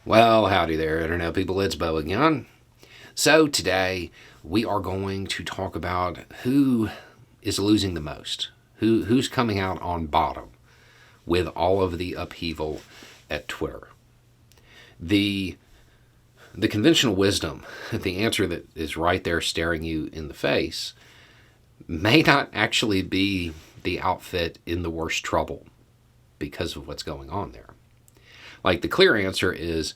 Well, howdy there, Internet people. It's Bo again. So, today we are going to talk about who is losing the most, who's coming out on bottom with all of the upheaval at Twitter. The conventional wisdom, the answer that is right there staring you in the face, may not actually be the outfit in the worst trouble because of what's going on there. Like, the clear answer is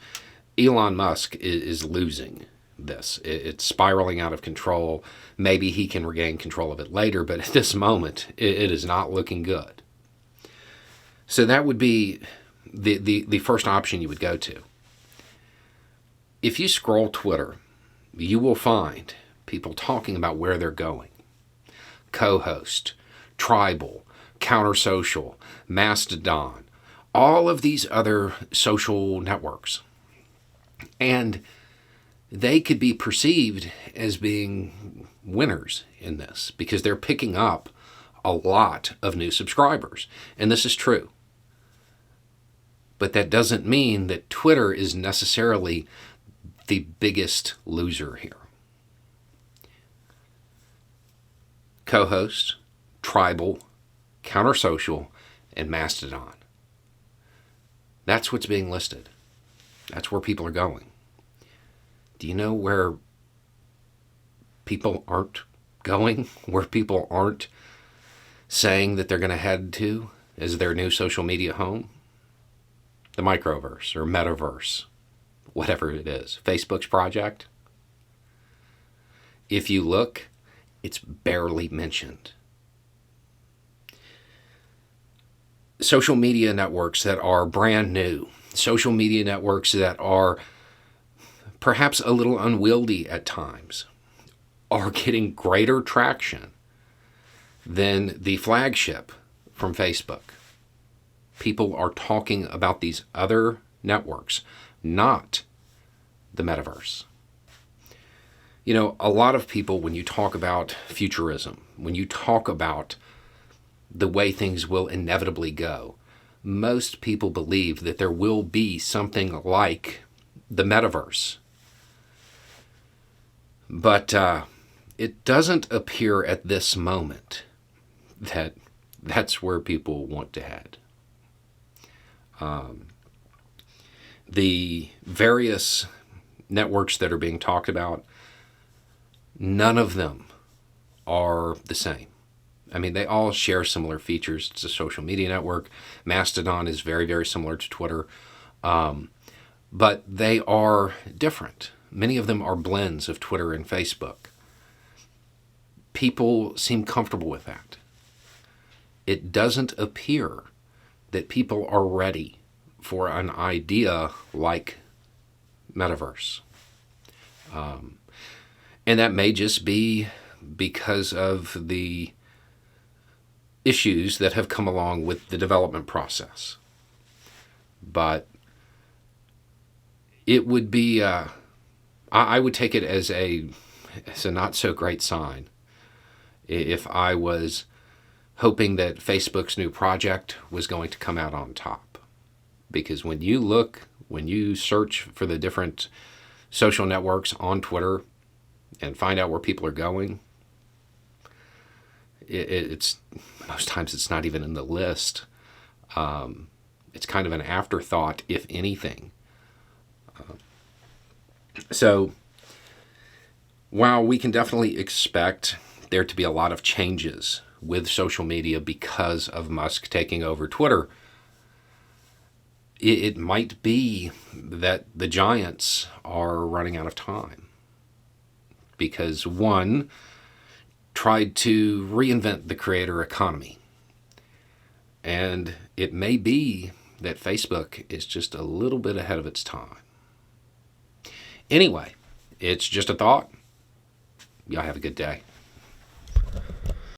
Elon Musk is losing this. It's spiraling out of control. Maybe he can regain control of it later, but at this moment, it is not looking good. So that would be the first option you would go to. If you scroll Twitter, you will find people talking about where they're going. Co-host, Tribal, Counter Social, Mastodon, all of these other social networks. And they could be perceived as being winners in this because they're picking up a lot of new subscribers. And this is true. But that doesn't mean that Twitter is necessarily the biggest loser here. Co-host, Tribal, Counter Social, and Mastodon. That's what's being listed. That's where people are going. Do you know where people aren't going? Where people aren't saying that they're going to head to as their new social media home? The microverse or metaverse, whatever it is. Facebook's project. If you look, it's barely mentioned. Social media networks that are brand new, social media networks that are perhaps a little unwieldy at times, are getting greater traction than the flagship from Facebook. People are talking about these other networks, not the metaverse. You know, a lot of people, when you talk about futurism, when you talk about the way things will inevitably go, most people believe that there will be something like the metaverse. But it doesn't appear at this moment that that's where people want to head. The various networks that are being talked about, none of them are the same. I mean, they all share similar features. It's a social media network. Mastodon is very, very similar to Twitter. But they are different. Many of them are blends of Twitter and Facebook. People seem comfortable with that. It doesn't appear that people are ready for an idea like metaverse. And that may just be because of the issues that have come along with the development process. But it would be, I would take it as a not so great sign if I was hoping that Facebook's new project was going to come out on top. Because when you search for the different social networks on Twitter and find out where people are going, it's most times it's not even in the list. It's kind of an afterthought, if anything. So while we can definitely expect there to be a lot of changes with social media because of Musk taking over Twitter, it might be that the giants are running out of time. Because one tried to reinvent the creator economy. And it may be that Facebook is just a little bit ahead of its time. Anyway, it's just a thought. Y'all have a good day.